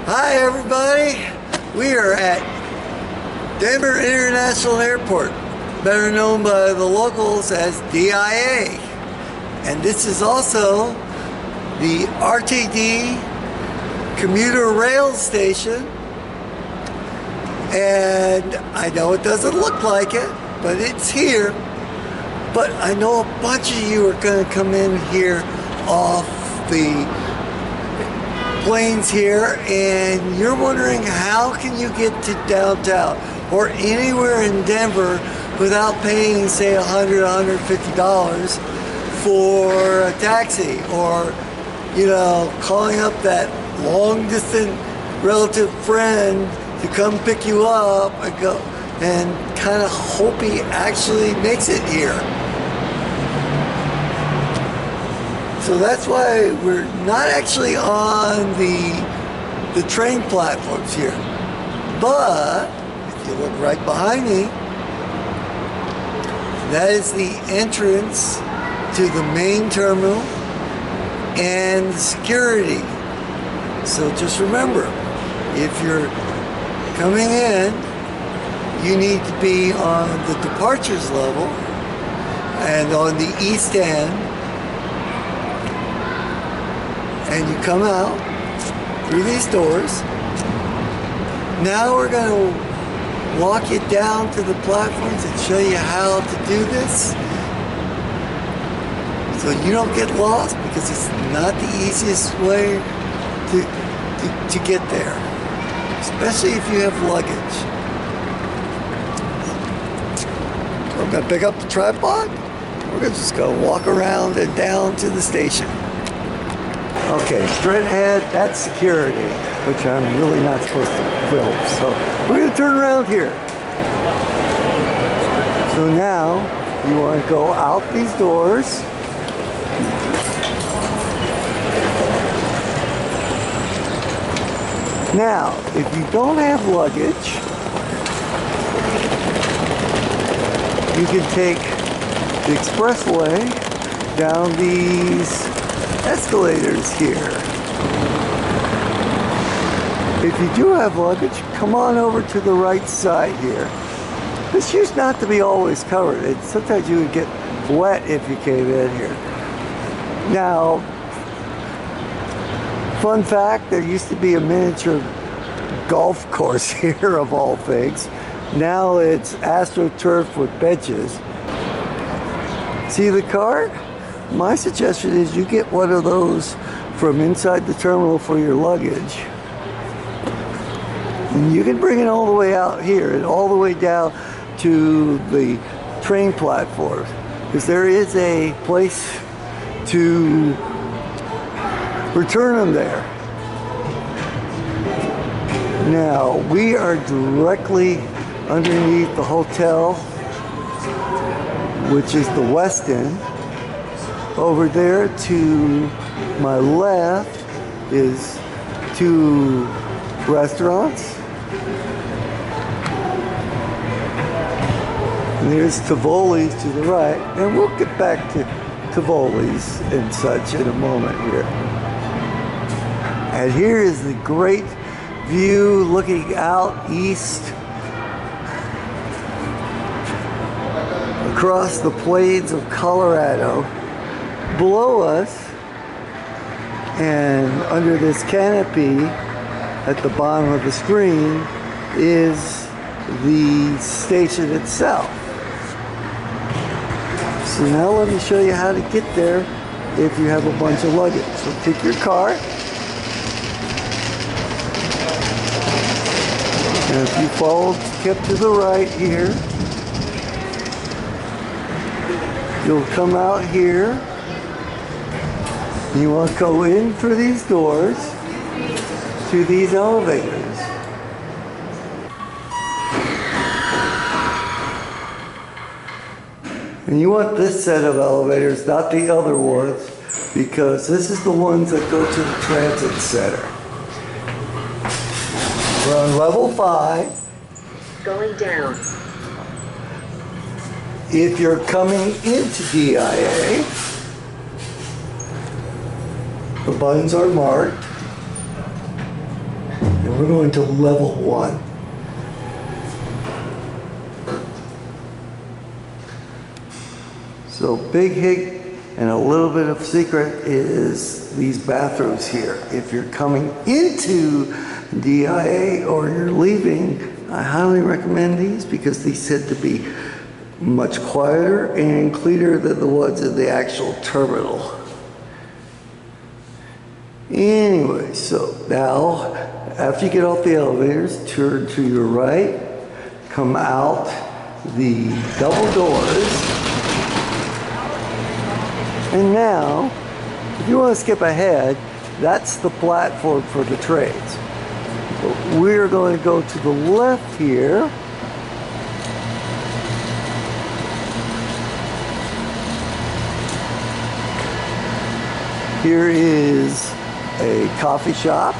Hi everybody, we are at Denver International Airport, better known by the locals as DIA, and this is also the RTD commuter rail station. And I know it doesn't look like it, but it's here. But I know a bunch of you are going to come in here off the planes here, and you're wondering how can you get to downtown or anywhere in Denver without paying, say, $100, $150 for a taxi, or, you know, calling up that long-distance relative friend to come pick you up and go and kind of hope he actually makes it here. So that's why we're not actually on the train platforms here. But if you look right behind me, that is the entrance to the main terminal and security. So just remember, if you're coming in, you need to be on the departures level and on the east end. And you come out through these doors. Now we're going to walk you down to the platforms and show you how to do this, so you don't get lost, because it's not the easiest way to get there, especially if you have luggage. So I'm going to pick up the tripod. We're going to just go walk around and down to the station. Okay, straight ahead, that's security, which I'm really not supposed to film. So we're going to turn around here. So now you want to go out these doors. Now, if you don't have luggage, you can take the expressway down these escalators here. If you do have luggage, come on over to the right side here. This used not to be always covered. Sometimes you would get wet if you came in here. Now, fun fact, there used to be a miniature golf course here, of all things. Now it's AstroTurf with benches. See the cart? My suggestion is you get one of those from inside the terminal for your luggage. And you can bring it all the way out here and all the way down to the train platform, because there is a place to return them there. Now, we are directly underneath the hotel, which is the West End. Over there to my left is two restaurants. And there's Tivoli's to the right. And we'll get back to Tivoli's and such in a moment here. And here is the great view looking out east across the plains of Colorado. Below us and under this canopy at the bottom of the screen is the station itself. So now let me show you how to get there if you have a bunch of luggage. So take your car, and if you follow, kept to the right here, you'll come out here. You want to go in through these doors to these elevators. And you want this set of elevators, not the other ones, because this is the ones that go to the transit center. We're on level 5. Going down. If you're coming into DIA, the buttons are marked. We're going to level 1. So big hit and a little bit of secret is these bathrooms here. If you're coming into DIA or you're leaving, I highly recommend these because these tend to be much quieter and cleaner than the ones in the actual terminal. Anyway, so now after you get off the elevators, turn to your right, come out the double doors. And now, if you want to skip ahead, that's the platform for the trains. But we're going to go to the left here. Here is a coffee shop.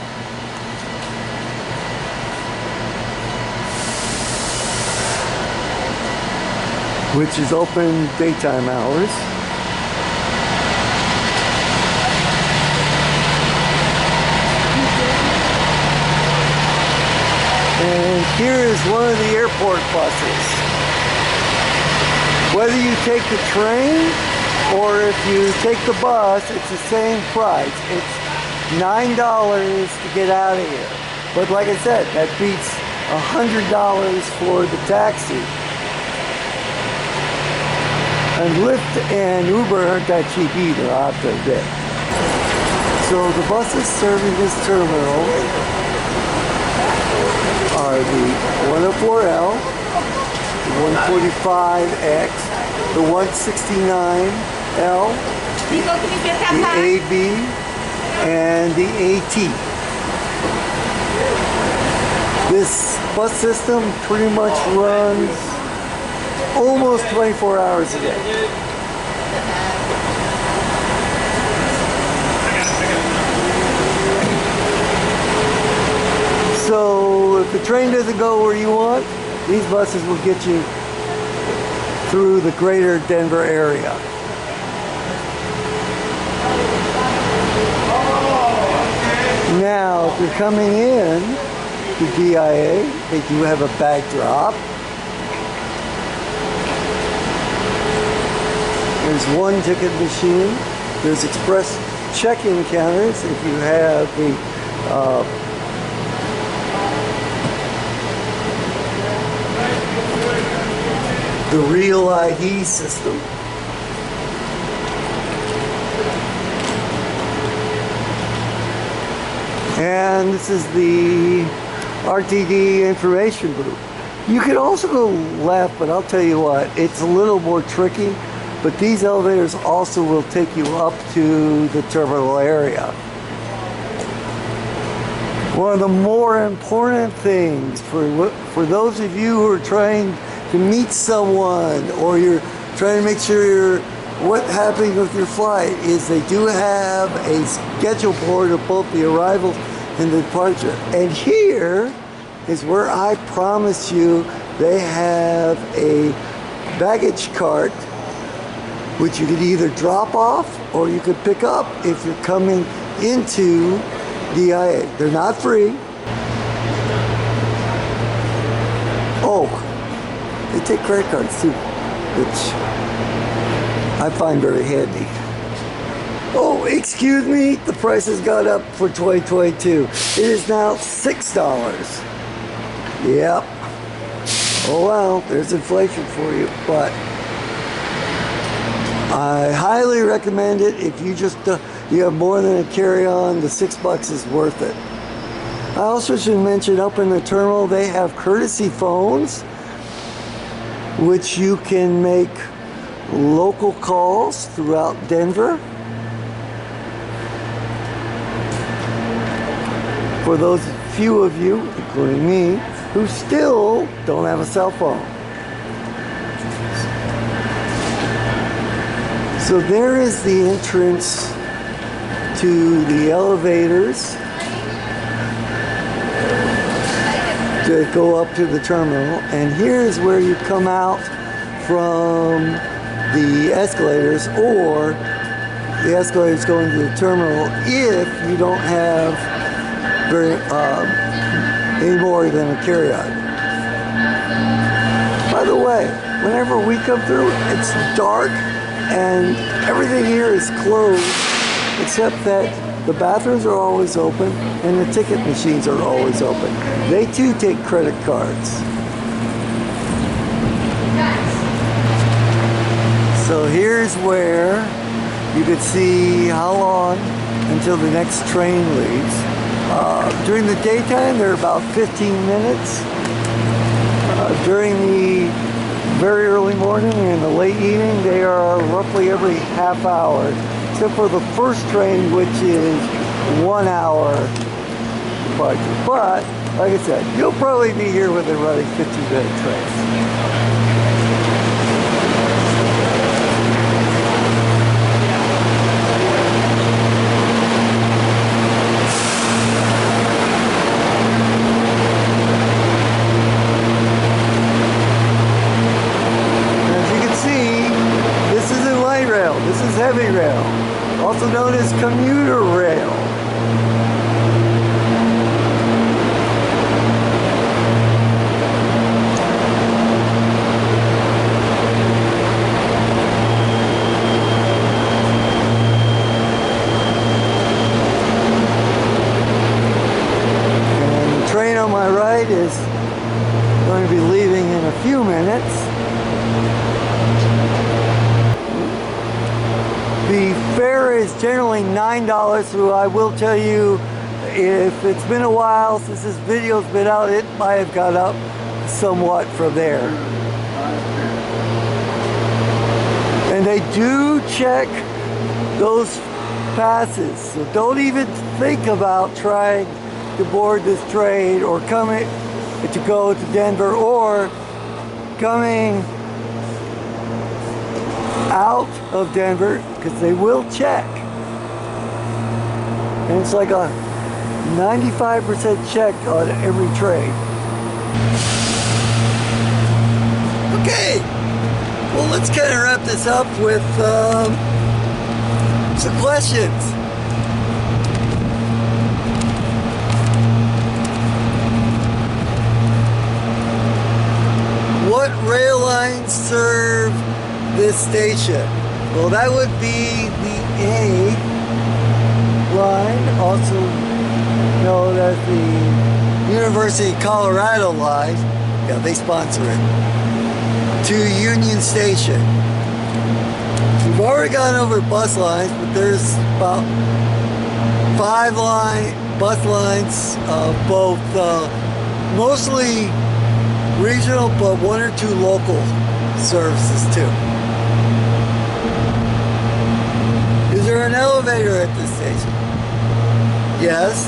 Which is open daytime hours. And here is one of the airport buses. Whether you take the train or if you take the bus, it's the same price. It's $9 to get out of here. But like I said, that beats $100 for the taxi. And Lyft and Uber aren't that cheap either, I have to admit. So the buses serving this terminal are the 104L, the 145X, the 169L, the AB, and the AT. This bus system pretty much runs almost 24 hours a day. So if the train doesn't go where you want, these buses will get you through the greater Denver area. Now, if you're coming in to DIA, they do have a bag drop. There's one ticket machine. There's express check-in counters if you have the real ID system. And this is the RTD information booth. You could also go left, but I'll tell you what, it's a little more tricky. But these elevators also will take you up to the terminal area. One of the more important things for those of you who are trying to meet someone or you're trying to make sure what's happening with your flight is they do have a schedule board of both the arrival and the departure. And here is where I promise you they have a baggage cart which you could either drop off or you could pick up if you're coming into DIA. They're not free. Oh, they take credit cards too, which I find very handy. Oh, excuse me, the price has gone up for 2022. It is now $6. Yep. Oh well, there's inflation for you, but I highly recommend it. If you just you have more than a carry-on, the $6 is worth it. I also should mention up in the terminal they have courtesy phones, which you can make local calls throughout Denver. For those few of you, including me, who still don't have a cell phone. So there is the entrance to the elevators to go up to the terminal, and here is where you come out from the escalators, or the escalators going to the terminal if you don't have very any more than a carryout. By the way, whenever we come through, it's dark and everything here is closed, except that the bathrooms are always open and the ticket machines are always open. They too take credit cards. So here's where you could see how long until the next train leaves. During the daytime, they're about 15 minutes. During the very early morning and the late evening, they are roughly every half hour, except for the first train, which is 1 hour departure. But, like I said, you'll probably be here when they're running 15-minute trains. This is heavy rail, also known as commuter rail. And the train on my right is going to be leaving in a few minutes. The fare is generally $9, so I will tell you, if it's been a while since this video's been out, it might have gone up somewhat from there. And they do check those passes, so don't even think about trying to board this train or coming to go to Denver or coming out of Denver, because they will check. And it's like a 95% check on every train. Okay, well, let's kind of wrap this up with some questions. What rail lines serve this station? Well, that would be the A line, also known as the University of Colorado line. Yeah, they sponsor it. To Union Station. We've already gone over bus lines, but there's about 5 bus lines, both mostly regional, but 1 or 2 local services too. Is there an elevator at this station? Yes.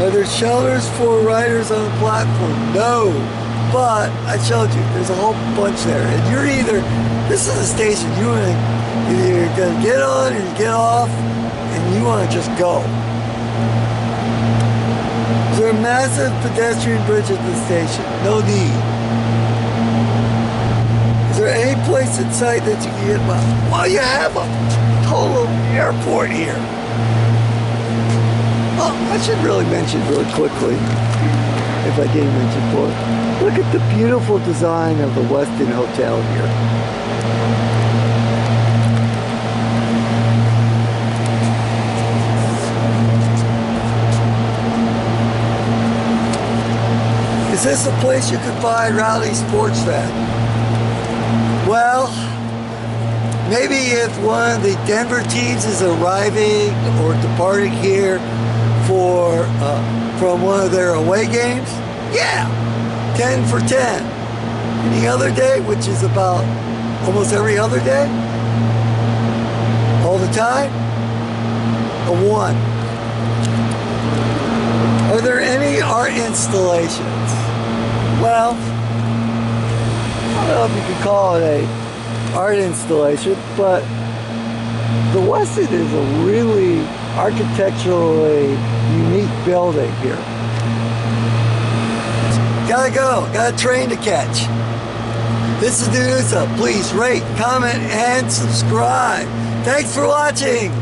Are there shelters for riders on the platform? No. But I showed you, there's a whole bunch there. And you're either, this is a station, you're either going to get on or you get off, and you want to just go. Is there a massive pedestrian bridge at the station? No need. Is there any place in sight that you can get by? Well, you have a total airport here. Oh, I should really mention really quickly, if I didn't mention before, look at the beautiful design of the Westin Hotel here. Is this a place you could buy rowdy sports fan? Well, maybe if one of the Denver teams is arriving or departing here from one of their away games, yeah, 10 for 10. Any other day, which is about almost every other day, all the time, a 1. Are there any art installations? Well, I don't know if you could call it a art installation, but the Westin is a really architecturally unique building here. Gotta go, got a train to catch. This is Denver. Please rate, comment, and subscribe. Thanks for watching.